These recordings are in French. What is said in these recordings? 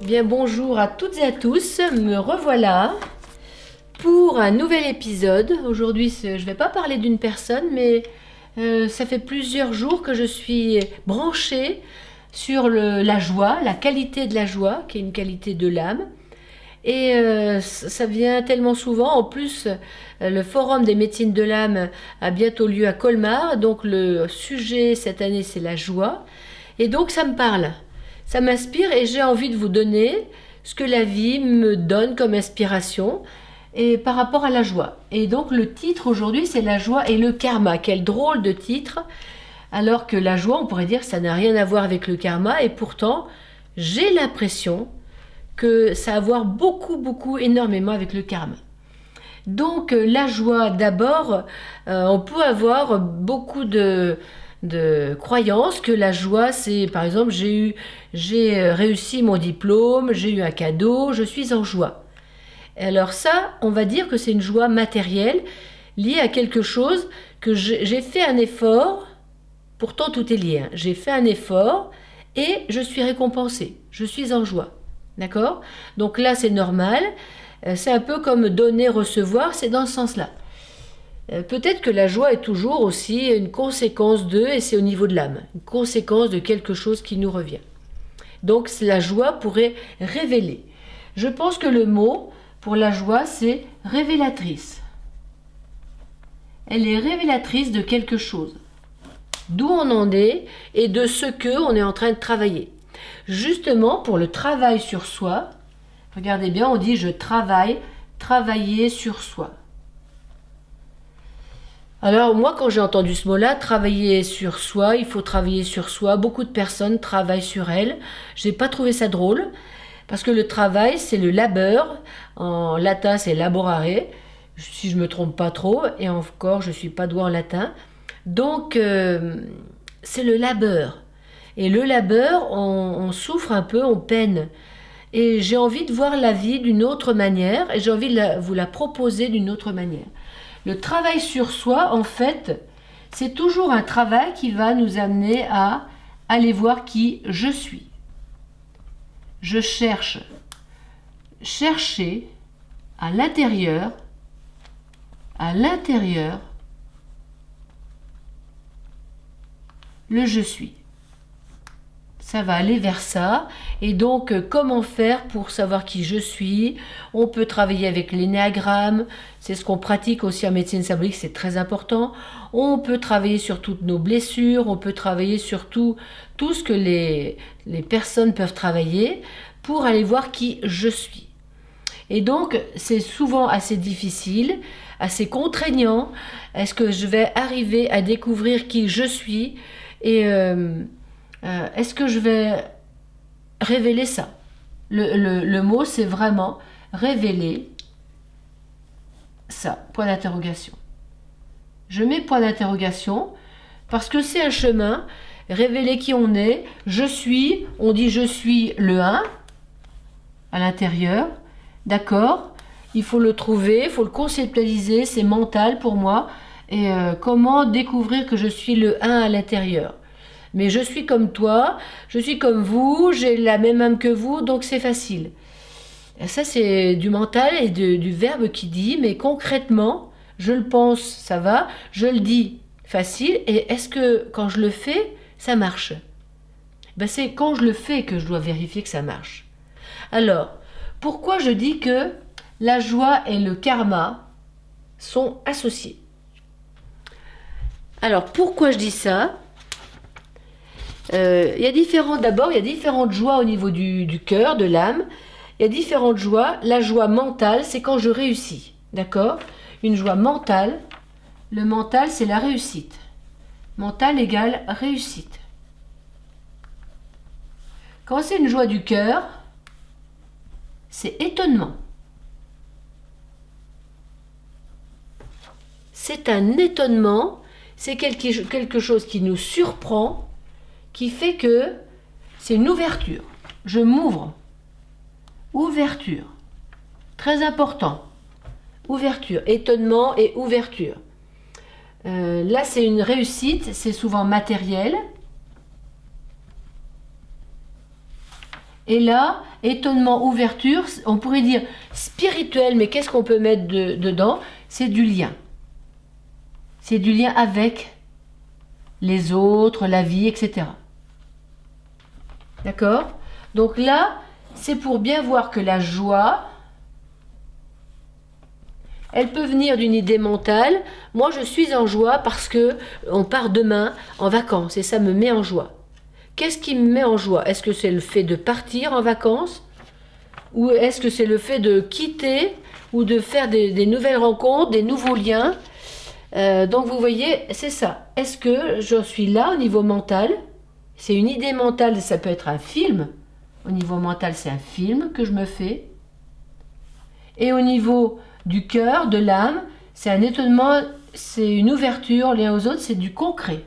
Bien, bonjour à toutes et à tous, me revoilà pour un nouvel épisode. Aujourd'hui, je ne vais pas parler d'une personne, mais ça fait plusieurs jours que je suis branchée sur la joie, la qualité de la joie, qui est une qualité de l'âme. Et ça vient tellement souvent. En plus, le Forum des médecines de l'âme a bientôt lieu à Colmar. Donc le sujet cette année, c'est la joie. Et donc ça me parle, ça m'inspire et j'ai envie de vous donner ce que la vie me donne comme inspiration et par rapport à la joie. Et donc le titre aujourd'hui, c'est la joie et le karma. Quel drôle de titre. Alors que la joie, on pourrait dire que ça n'a rien à voir avec le karma. Et pourtant, j'ai l'impression que ça a à voir beaucoup, énormément avec le karma. Donc la joie, d'abord, on peut avoir beaucoup de croyances que la joie, c'est, par exemple, j'ai réussi mon diplôme, j'ai eu un cadeau, je suis en joie. Alors ça, on va dire que c'est une joie matérielle liée à quelque chose que j'ai fait un effort, pourtant tout est lié, hein. J'ai fait un effort et je suis récompensée, je suis en joie. D'accord ? Donc là, c'est normal. C'est un peu comme donner, recevoir, c'est dans ce sens-là. Peut-être que la joie est toujours aussi une conséquence de, et c'est au niveau de l'âme, une conséquence de quelque chose qui nous revient. Donc la joie pourrait révéler. Je pense que le mot pour la joie, c'est révélatrice. Elle est révélatrice de quelque chose, d'où on en est et de ce qu'on est en train de travailler. Justement, pour le travail sur soi, regardez bien, on dit je travaille, travailler sur soi. Alors moi, quand j'ai entendu ce mot-là, travailler sur soi, il faut travailler sur soi, beaucoup de personnes travaillent sur elles. Je n'ai pas trouvé ça drôle, parce que le travail, c'est le labeur, en latin c'est laborare, si je ne me trompe pas trop, et encore, je ne suis pas douée en latin. Donc, c'est le labeur. Et le labeur, on souffre un peu, on peine. Et j'ai envie de voir la vie d'une autre manière, et j'ai envie de vous la proposer d'une autre manière. Le travail sur soi, en fait, c'est toujours un travail qui va nous amener à aller voir qui je suis. Je chercher à l'intérieur, le je suis. Ça va aller vers ça. Et donc, comment faire pour savoir qui je suis? On peut travailler avec l'énéagramme. C'est ce qu'on pratique aussi en médecine symbolique, c'est très important. On peut travailler sur toutes nos blessures. On peut travailler sur tout ce que les personnes peuvent travailler pour aller voir qui je suis. Et donc, c'est souvent assez difficile, assez contraignant. Est-ce que je vais arriver à découvrir qui je suis? Et est-ce que je vais révéler ça? Le mot, c'est vraiment révéler ça, point d'interrogation. Je mets point d'interrogation parce que c'est un chemin, révéler qui on est, on dit je suis le 1 à l'intérieur, d'accord? Il faut le trouver, il faut le conceptualiser, c'est mental pour moi. Et comment découvrir que je suis le 1 à l'intérieur? Mais je suis comme toi, je suis comme vous, j'ai la même âme que vous, donc c'est facile. Et ça, c'est du mental et du verbe qui dit, mais concrètement, je le pense, ça va, je le dis, facile, et est-ce que quand je le fais, ça marche? Ben, c'est quand je le fais que je dois vérifier que ça marche. Alors, pourquoi je dis que la joie et le karma sont associés? Alors, pourquoi je dis ça? Il y a différentes joies au niveau du cœur, de l'âme. Il y a différentes joies. La joie mentale, c'est quand je réussis. D'accord? Une joie mentale. Le mental, c'est la réussite. Mental égale réussite. Quand c'est une joie du cœur, c'est étonnement. C'est un étonnement. C'est quelque chose qui nous surprend, qui fait que c'est une ouverture. Je m'ouvre. Ouverture. Très important. Ouverture. Étonnement et ouverture. Là, c'est une réussite. C'est souvent matériel. Et là, étonnement, ouverture, on pourrait dire spirituel, mais qu'est-ce qu'on peut mettre dedans? C'est du lien. C'est du lien avec les autres, la vie, etc. D'accord? Donc là, c'est pour bien voir que la joie, elle peut venir d'une idée mentale. Moi, je suis en joie parce que on part demain en vacances et ça me met en joie. Qu'est-ce qui me met en joie? Est-ce que c'est le fait de partir en vacances? Ou est-ce que c'est le fait de quitter ou de faire des nouvelles rencontres, des nouveaux liens? Donc vous voyez, c'est ça. Est-ce que je suis là au niveau mental? C'est une idée mentale, ça peut être un film. Au niveau mental, c'est un film que je me fais. Et au niveau du cœur, de l'âme, c'est un étonnement, c'est une ouverture l'un aux autres, c'est du concret.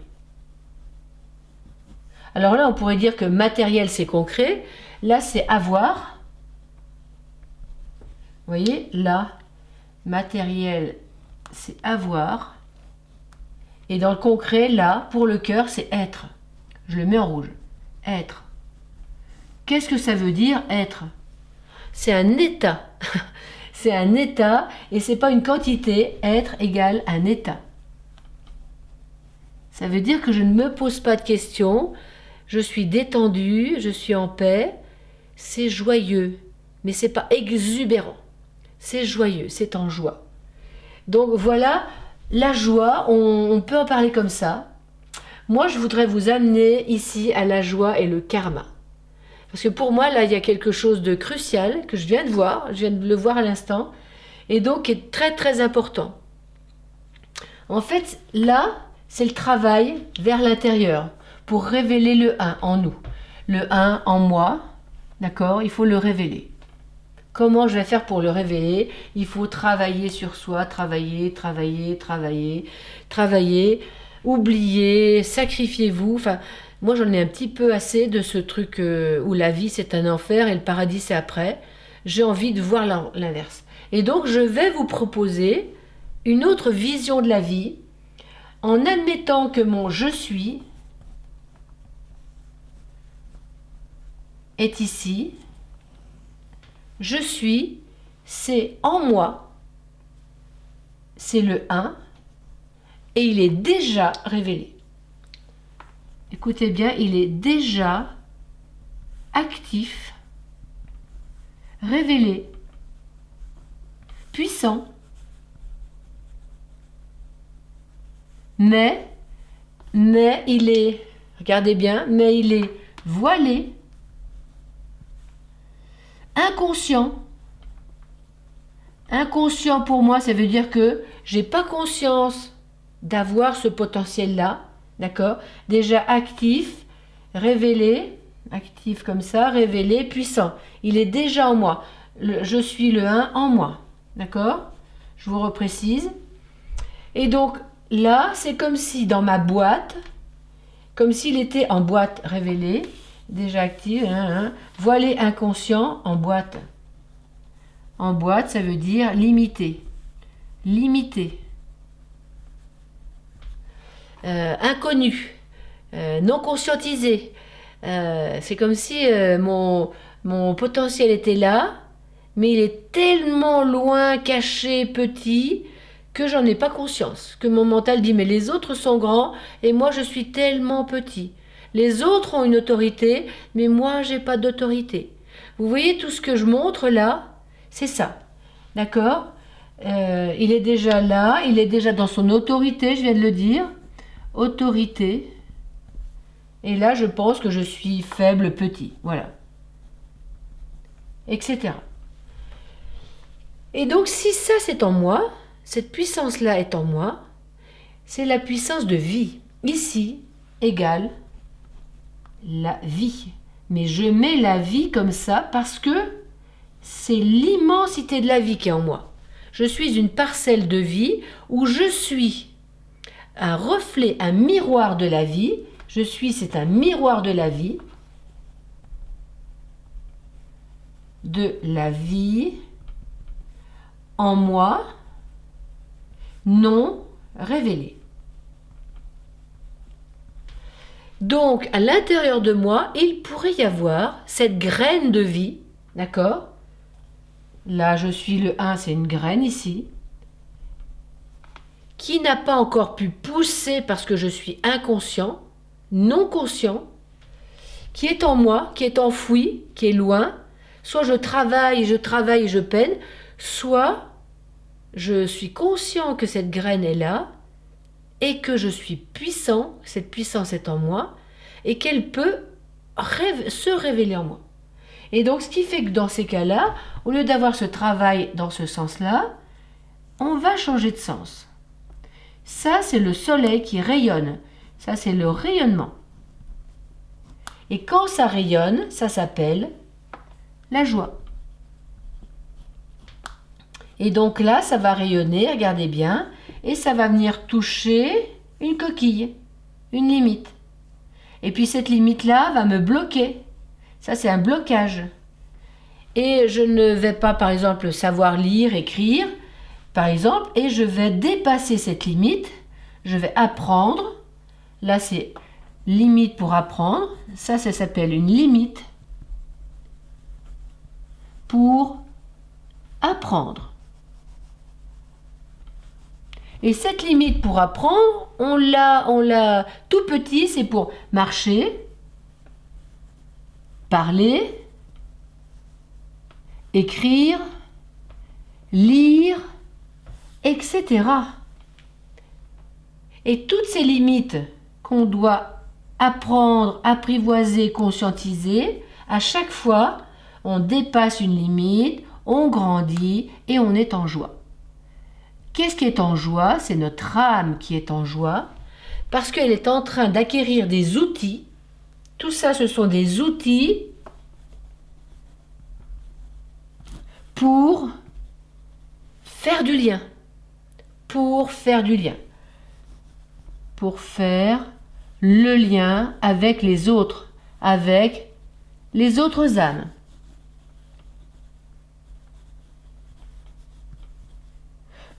Alors là, on pourrait dire que matériel, c'est concret. Là, c'est avoir. Vous voyez, là, matériel, c'est avoir. Et dans le concret, là, pour le cœur, c'est être. Je le mets en rouge. Être. Qu'est-ce que ça veut dire, être? C'est un état. C'est un état et c'est pas une quantité. Être égale un état. Ça veut dire que je ne me pose pas de questions. Je suis détendue, je suis en paix. C'est joyeux, mais c'est pas exubérant. C'est joyeux, c'est en joie. Donc voilà, la joie, on peut en parler comme ça. Moi, je voudrais vous amener ici à la joie et le karma. Parce que pour moi, là, il y a quelque chose de crucial que je viens de voir, je viens de le voir à l'instant, et donc qui est très très important. En fait, là, c'est le travail vers l'intérieur pour révéler le 1 en nous. Le 1 en moi, d'accord? Il faut le révéler. Comment je vais faire pour le révéler? Il faut travailler sur soi, travailler, oublier, sacrifiez-vous. Enfin, moi j'en ai un petit peu assez de ce truc où la vie c'est un enfer et le paradis c'est après. J'ai envie de voir l'inverse. Et donc je vais vous proposer une autre vision de la vie en admettant que mon je suis est ici. Je suis, c'est en moi, c'est le 1, et il est déjà révélé. Écoutez bien, il est déjà actif, révélé, puissant, mais il est, regardez bien, mais il est voilé, inconscient. Inconscient pour moi, ça veut dire que j'ai pas conscience d'avoir ce potentiel-là, d'accord? Déjà actif, révélé, actif comme ça, révélé, puissant. Il est déjà en moi. Je suis le 1 en moi, d'accord? Je vous reprécise. Et donc là, c'est comme si dans ma boîte, comme s'il était en boîte révélée, déjà actif, voilé inconscient en boîte. En boîte, ça veut dire limité. Limité. Inconnu. Non conscientisé. C'est comme si mon potentiel était là, mais il est tellement loin, caché, petit, que j'en ai pas conscience. Que mon mental dit, mais les autres sont grands et moi je suis tellement petit. Les autres ont une autorité, mais moi j'ai pas d'autorité. Vous voyez tout ce que je montre là? C'est ça, d'accord? Il est déjà là, il est déjà dans son autorité, je viens de le dire. Autorité. Et là, je pense que je suis faible, petit, voilà. Etc. Et donc, si ça c'est en moi, cette puissance-là est en moi, c'est la puissance de vie. Ici égale la vie. Mais je mets la vie comme ça parce que c'est l'immensité de la vie qui est en moi. Je suis une parcelle de vie où je suis un reflet, un miroir de la vie. C'est un miroir de la vie. De la vie en moi, non révélée. Donc, à l'intérieur de moi, il pourrait y avoir cette graine de vie, d'accord? Là, je suis le 1, c'est une graine ici, qui n'a pas encore pu pousser parce que je suis inconscient, non conscient, qui est en moi, qui est enfoui, qui est loin. Soit je travaille, je peine, soit je suis conscient que cette graine est là et que je suis puissant, cette puissance est en moi, et qu'elle peut se révéler en moi. Et donc, ce qui fait que dans ces cas-là, au lieu d'avoir ce travail dans ce sens-là, on va changer de sens. Ça, c'est le soleil qui rayonne. Ça, c'est le rayonnement. Et quand ça rayonne, ça s'appelle la joie. Et donc là, ça va rayonner, regardez bien, et ça va venir toucher une coquille, une limite. Et puis cette limite-là va me bloquer. Ça, c'est un blocage. Et je ne vais pas, par exemple, savoir lire, écrire, par exemple, et je vais dépasser cette limite. Je vais apprendre. Là, c'est limite pour apprendre. Ça s'appelle une limite pour apprendre. Et cette limite pour apprendre, on l'a tout petit, c'est pour marcher, parler, écrire, lire, etc. Et toutes ces limites qu'on doit apprendre, apprivoiser, conscientiser, à chaque fois, on dépasse une limite, on grandit et on est en joie. Qu'est-ce qui est en joie? C'est notre âme qui est en joie parce qu'elle est en train d'acquérir des outils. Tout ça, ce sont des outils pour faire du lien. Pour faire du lien. Pour faire le lien avec les autres âmes.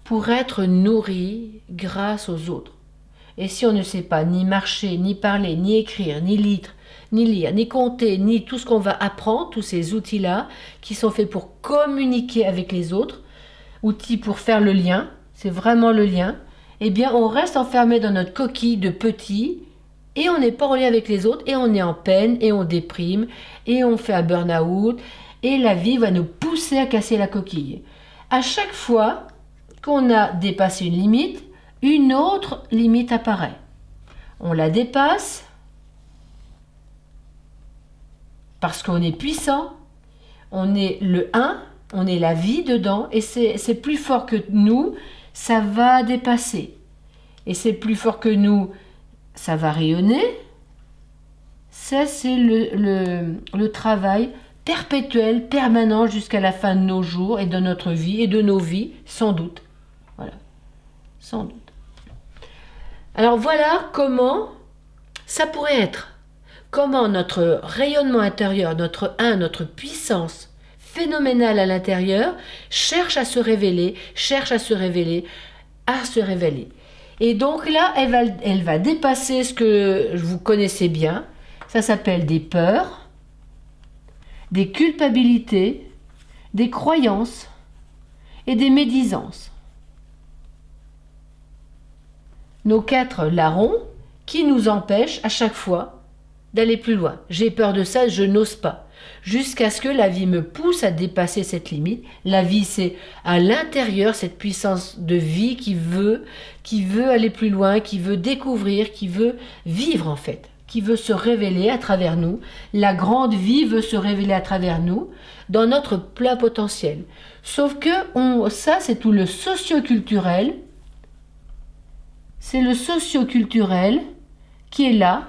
Pour être nourri grâce aux autres. Et si on ne sait pas ni marcher, ni parler, ni écrire, ni lire, ni compter, ni tout ce qu'on va apprendre, tous ces outils-là qui sont faits pour communiquer avec les autres, outils pour faire le lien, c'est vraiment le lien, eh bien on reste enfermé dans notre coquille de petit et on n'est pas en lien avec les autres et on est en peine et on déprime et on fait un burn-out et la vie va nous pousser à casser la coquille. À chaque fois qu'on a dépassé une limite, une autre limite apparaît. On la dépasse parce qu'on est puissant, on est le 1, on est la vie dedans et c'est plus fort que nous, ça va dépasser. Et c'est plus fort que nous, ça va rayonner. Ça, c'est le travail perpétuel, permanent jusqu'à la fin de nos jours et de notre vie et de nos vies, sans doute. Voilà, sans doute. Alors voilà comment ça pourrait être. Comment notre rayonnement intérieur, notre 1, notre puissance phénoménale à l'intérieur cherche à se révéler, Et donc là, elle va dépasser ce que vous connaissez bien. Ça s'appelle des peurs, des culpabilités, des croyances et des médisances. Nos 4 larrons qui nous empêchent à chaque fois d'aller plus loin. J'ai peur de ça, je n'ose pas. Jusqu'à ce que la vie me pousse à dépasser cette limite. La vie, c'est à l'intérieur cette puissance de vie qui veut aller plus loin, qui veut découvrir, qui veut vivre en fait, qui veut se révéler à travers nous. La grande vie veut se révéler à travers nous dans notre plein potentiel. Sauf que ça, c'est tout le socio-culturel. C'est le socio-culturel qui est là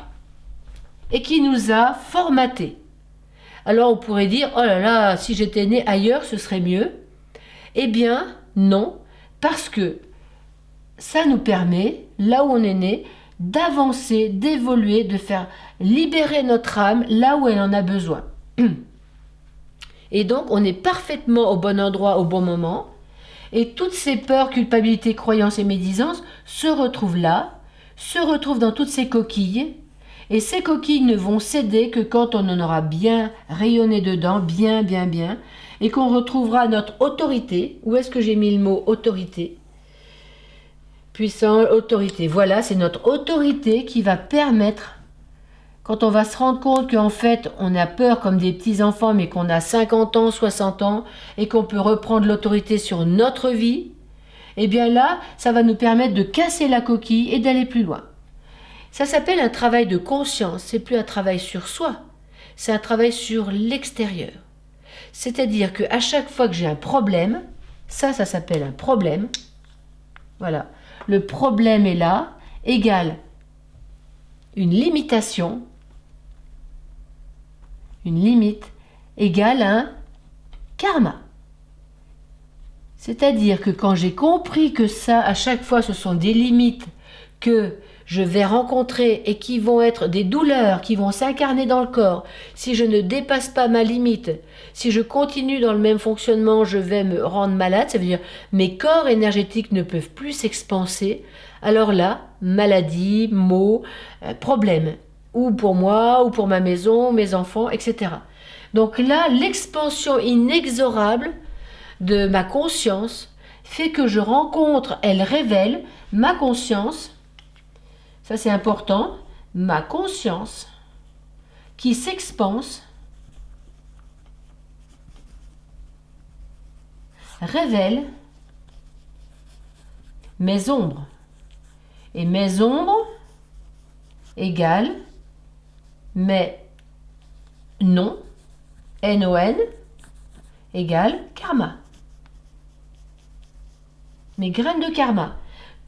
et qui nous a formatés. Alors on pourrait dire, oh là là, si j'étais né ailleurs, ce serait mieux. Eh bien, non, parce que ça nous permet, là où on est né, d'avancer, d'évoluer, de faire libérer notre âme là où elle en a besoin. Et donc, on est parfaitement au bon endroit, au bon moment. Et toutes ces peurs, culpabilités, croyances et médisances se retrouvent là, se retrouvent dans toutes ces coquilles. Et ces coquilles ne vont céder que quand on en aura bien rayonné dedans, bien, et qu'on retrouvera notre autorité. Où est-ce que j'ai mis le mot autorité? Puissant, autorité. Voilà, c'est notre autorité qui va permettre, quand on va se rendre compte qu'en fait, on a peur comme des petits-enfants, mais qu'on a 50 ans, 60 ans, et qu'on peut reprendre l'autorité sur notre vie, et bien là, ça va nous permettre de casser la coquille et d'aller plus loin. Ça s'appelle un travail de conscience, c'est plus un travail sur soi, c'est un travail sur l'extérieur. C'est-à-dire qu'à chaque fois que j'ai un problème, ça s'appelle un problème, voilà, le problème est là, égale une limitation, une limite, égale un karma. C'est-à-dire que quand j'ai compris que ça, à chaque fois, ce sont des limites que je vais rencontrer et qui vont être des douleurs qui vont s'incarner dans le corps. Si je ne dépasse pas ma limite, si je continue dans le même fonctionnement, je vais me rendre malade. Ça veut dire mes corps énergétiques ne peuvent plus s'expanser. Alors là, maladie, maux, problème. Ou pour moi, ou pour ma maison, mes enfants, etc. Donc là, l'expansion inexorable de ma conscience fait que je rencontre, elle révèle ma conscience. Ça c'est important, ma conscience qui s'expanse révèle mes ombres. Et mes ombres égale mes noms, N-O-N, égale karma. Mes graines de karma.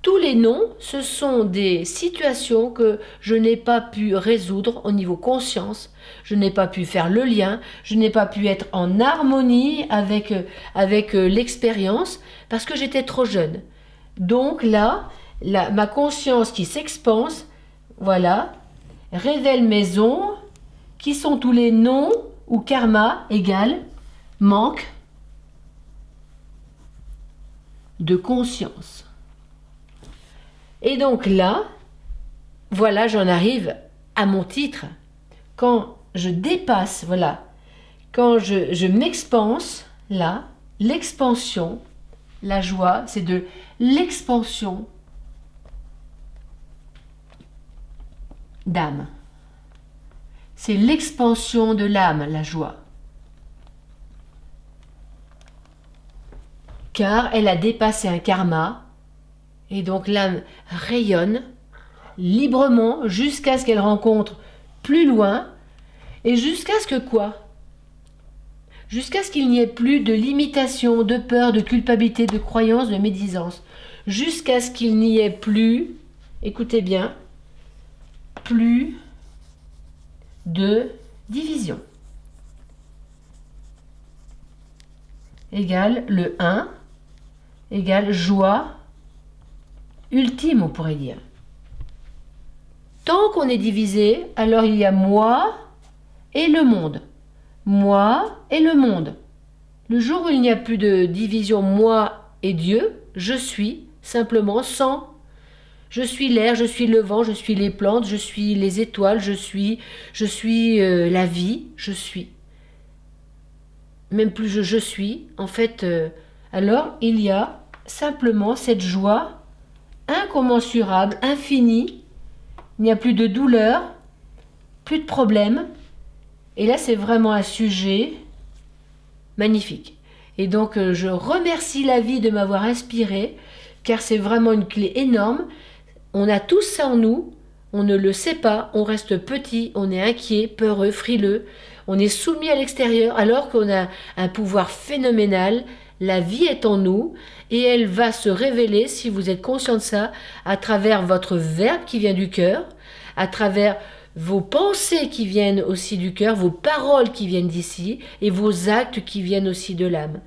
Tous les noms, ce sont des situations que je n'ai pas pu résoudre au niveau conscience, je n'ai pas pu faire le lien, je n'ai pas pu être en harmonie avec l'expérience parce que j'étais trop jeune. Donc là, ma conscience qui s'expanse, voilà, révèle mes ombres, qui sont tous les noms où karma égale manque de conscience. Et donc là, voilà, j'en arrive à mon titre. Quand je dépasse, voilà, quand je m'expanse, là, l'expansion, la joie, c'est de l'expansion d'âme. C'est l'expansion de l'âme, la joie. Car elle a dépassé un karma, et donc l'âme rayonne librement jusqu'à ce qu'elle rencontre plus loin, et jusqu'à ce que quoi? Jusqu'à ce qu'il n'y ait plus de limitation, de peur, de culpabilité, de croyance, de médisance. Jusqu'à ce qu'il n'y ait plus, écoutez bien, plus de division. Égale le 1, égale joie ultime, on pourrait dire. Tant qu'on est divisé, alors il y a moi et le monde. Moi et le monde. Le jour où il n'y a plus de division moi et Dieu, je suis simplement sans. Je suis l'air, je suis le vent, je suis les plantes, je suis les étoiles, je suis la vie, je suis. Même plus je suis, en fait, alors il y a simplement cette joie incommensurable, infinie. Il n'y a plus de douleur, plus de problème. Et là, c'est vraiment un sujet magnifique. Et donc, je remercie la vie de m'avoir inspiré, car c'est vraiment une clé énorme. On a tous ça en nous, on ne le sait pas, on reste petit, on est inquiet, peureux, frileux, on est soumis à l'extérieur alors qu'on a un pouvoir phénoménal. La vie est en nous et elle va se révéler, si vous êtes conscient de ça, à travers votre verbe qui vient du cœur, à travers vos pensées qui viennent aussi du cœur, vos paroles qui viennent d'ici et vos actes qui viennent aussi de l'âme.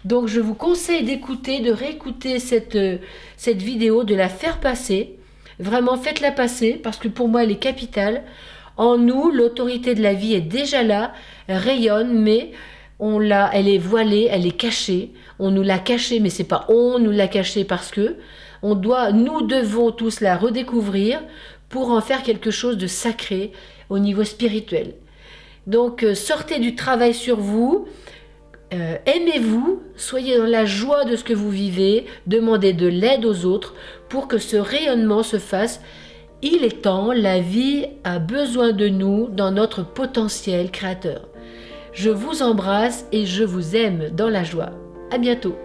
Donc je vous conseille d'écouter, de réécouter cette vidéo, de la faire passer. Vraiment, faites-la passer parce que pour moi, elle est capitale. En nous, l'autorité de la vie est déjà là, elle rayonne, mais elle est voilée, elle est cachée. On nous l'a cachée, mais c'est pas on nous l'a cachée parce que nous devons tous la redécouvrir pour en faire quelque chose de sacré au niveau spirituel. Donc sortez du travail sur vous, aimez-vous, soyez dans la joie de ce que vous vivez, demandez de l'aide aux autres pour que ce rayonnement se fasse. Il est temps, la vie a besoin de nous dans notre potentiel créateur. Je vous embrasse et je vous aime dans la joie. À bientôt.